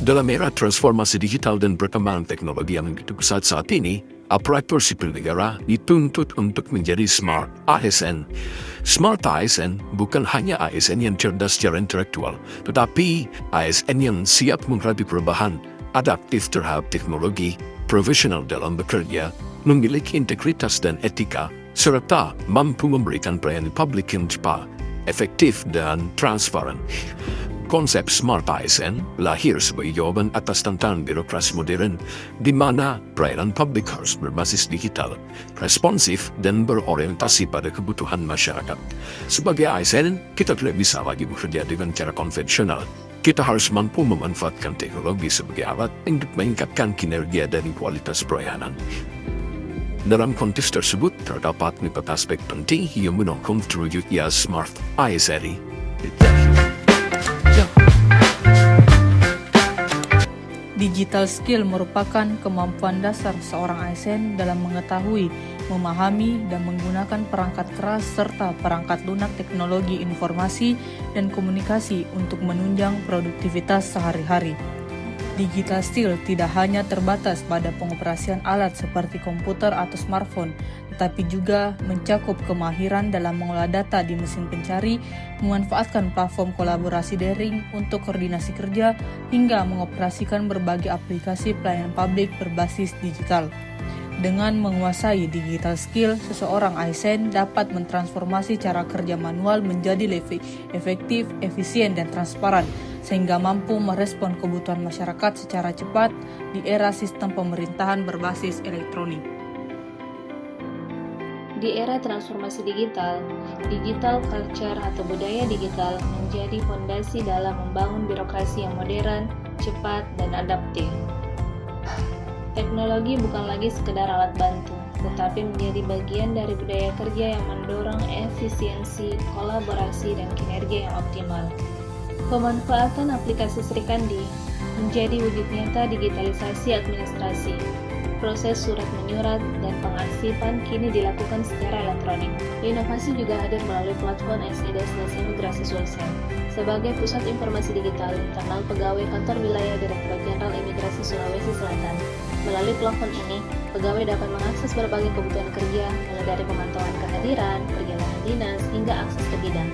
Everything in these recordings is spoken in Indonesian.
Dalam era transformasi digital dan perkembangan teknologi yang begitu pesat saat ini, aparatur sipil negara dituntut untuk menjadi Smart ASN. Smart ASN bukan hanya ASN yang cerdas secara intelektual, tetapi ASN yang siap menghadapi perubahan, adaptif terhadap teknologi, profesional dalam bekerja, memiliki integritas dan etika, serta mampu memberikan pelayanan publik yang cepat, efektif, dan transparan. Konsep Smart ASN lahir sebagai jawaban atas tantangan birokrasi modern, di mana pelayanan publik harus berbasis digital, responsif, dan berorientasi pada kebutuhan masyarakat. Sebagai ASN, kita tidak bisa lagi bekerja dengan cara konvensional. Kita harus mampu memanfaatkan teknologi sebagai alat untuk meningkatkan kinerja dan kualitas pelayanan. Dalam konteks tersebut, terdapat 4 aspek penting yang mendukung terwujudnya Smart ASN. Digital skill merupakan kemampuan dasar seorang ASN dalam mengetahui, memahami, dan menggunakan perangkat keras serta perangkat lunak teknologi informasi dan komunikasi untuk menunjang produktivitas sehari-hari. Digital skill tidak hanya terbatas pada pengoperasian alat seperti komputer atau smartphone, tetapi juga mencakup kemahiran dalam mengolah data di mesin pencari, memanfaatkan platform kolaborasi daring untuk koordinasi kerja, hingga mengoperasikan berbagai aplikasi pelayanan publik berbasis digital. Dengan menguasai digital skill, seseorang ASN dapat mentransformasi cara kerja manual menjadi lebih efektif, efisien, dan transparan, sehingga mampu merespon kebutuhan masyarakat secara cepat di era sistem pemerintahan berbasis elektronik. Di era transformasi digital, digital culture atau budaya digital menjadi fondasi dalam membangun birokrasi yang modern, cepat, dan adaptif. Teknologi bukan lagi sekedar alat bantu, tetapi menjadi bagian dari budaya kerja yang mendorong efisiensi, kolaborasi, dan kinerja yang optimal. Pemanfaatan aplikasi Sri Kandi menjadi wujud nyata digitalisasi administrasi. Proses surat menyurat dan pengarsipan kini dilakukan secara elektronik. Inovasi juga hadir melalui platform SID/Imigrasi Sulsel. Sebagai pusat informasi digital internal pegawai kantor wilayah Direktorat Jenderal Imigrasi Sulawesi Selatan. Melalui platform ini, pegawai dapat mengakses berbagai kebutuhan kerja, mulai dari pemantauan kehadiran, perjalanan dinas, hingga akses ke bidang.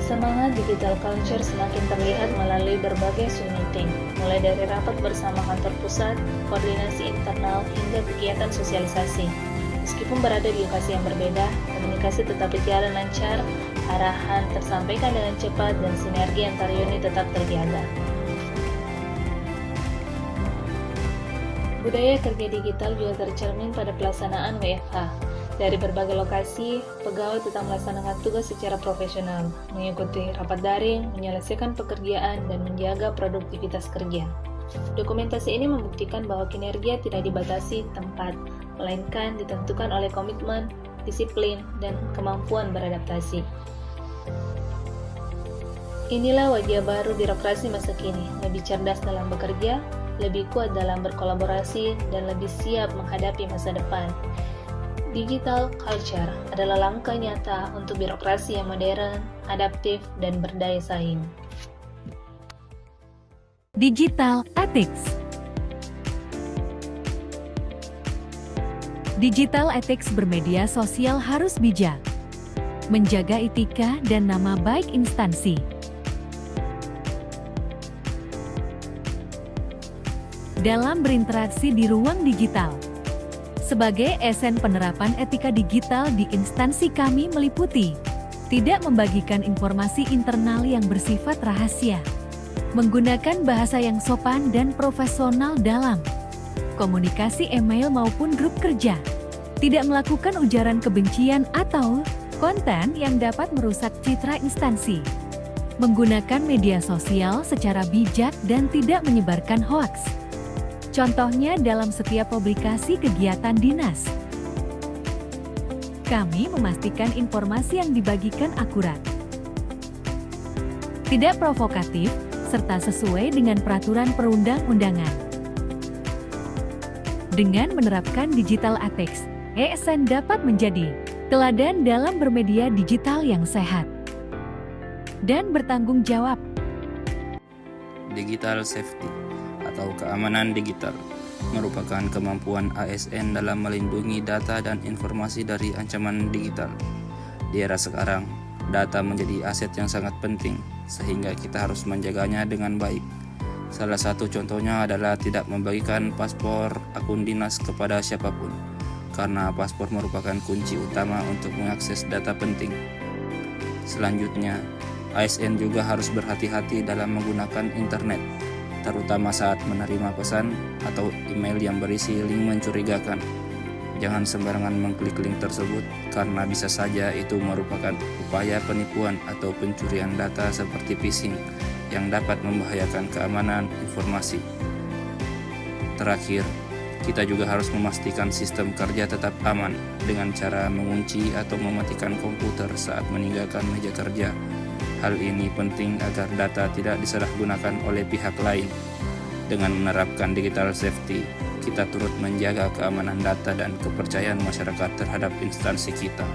Semangat digital culture semakin terlihat melalui berbagai Zoom meeting, mulai dari rapat bersama kantor pusat, koordinasi internal, hingga kegiatan sosialisasi. Meskipun berada di lokasi yang berbeda, komunikasi tetap berjalan lancar, arahan tersampaikan dengan cepat, dan sinergi antar unit tetap terjaga. Budaya kerja digital juga tercermin pada pelaksanaan WFH. Dari berbagai lokasi, pegawai tetap melaksanakan tugas secara profesional, mengikuti rapat daring, menyelesaikan pekerjaan, dan menjaga produktivitas kerja. Dokumentasi ini membuktikan bahwa kinerja tidak dibatasi tempat, melainkan ditentukan oleh komitmen, disiplin, dan kemampuan beradaptasi. Inilah wajah baru birokrasi masa kini, lebih cerdas dalam bekerja, lebih kuat dalam berkolaborasi, dan lebih siap menghadapi masa depan. Digital culture adalah langkah nyata untuk birokrasi yang modern, adaptif, dan berdaya saing. Digital ethics. Digital ethics bermedia sosial harus bijak, menjaga etika dan nama baik instansi. Dalam berinteraksi di ruang digital. Sebagai ASN, penerapan etika digital di instansi kami meliputi tidak membagikan informasi internal yang bersifat rahasia, menggunakan bahasa yang sopan dan profesional dalam komunikasi email maupun grup kerja, tidak melakukan ujaran kebencian atau konten yang dapat merusak citra instansi, menggunakan media sosial secara bijak dan tidak menyebarkan hoaks. Contohnya dalam setiap publikasi kegiatan dinas. Kami memastikan informasi yang dibagikan akurat, tidak provokatif, serta sesuai dengan peraturan perundang-undangan. Dengan menerapkan digital ethics, ASN dapat menjadi teladan dalam bermedia digital yang sehat dan bertanggung jawab. Digital Safety atau keamanan digital merupakan kemampuan ASN dalam melindungi data dan informasi dari ancaman digital. Di era sekarang, data menjadi aset yang sangat penting, sehingga kita harus menjaganya dengan baik. Salah satu contohnya adalah tidak membagikan paspor akun dinas kepada siapapun, karena paspor merupakan kunci utama untuk mengakses data penting. Selanjutnya, ASN juga harus berhati-hati dalam menggunakan internet, terutama saat menerima pesan atau email yang berisi link mencurigakan. Jangan sembarangan mengklik link tersebut, karena bisa saja itu merupakan upaya penipuan atau pencurian data seperti phishing yang dapat membahayakan keamanan informasi. Terakhir, kita juga harus memastikan sistem kerja tetap aman dengan cara mengunci atau mematikan komputer saat meninggalkan meja kerja. Hal ini penting agar data tidak disalahgunakan oleh pihak lain. Dengan menerapkan digital safety, kita turut menjaga keamanan data dan kepercayaan masyarakat terhadap instansi kita.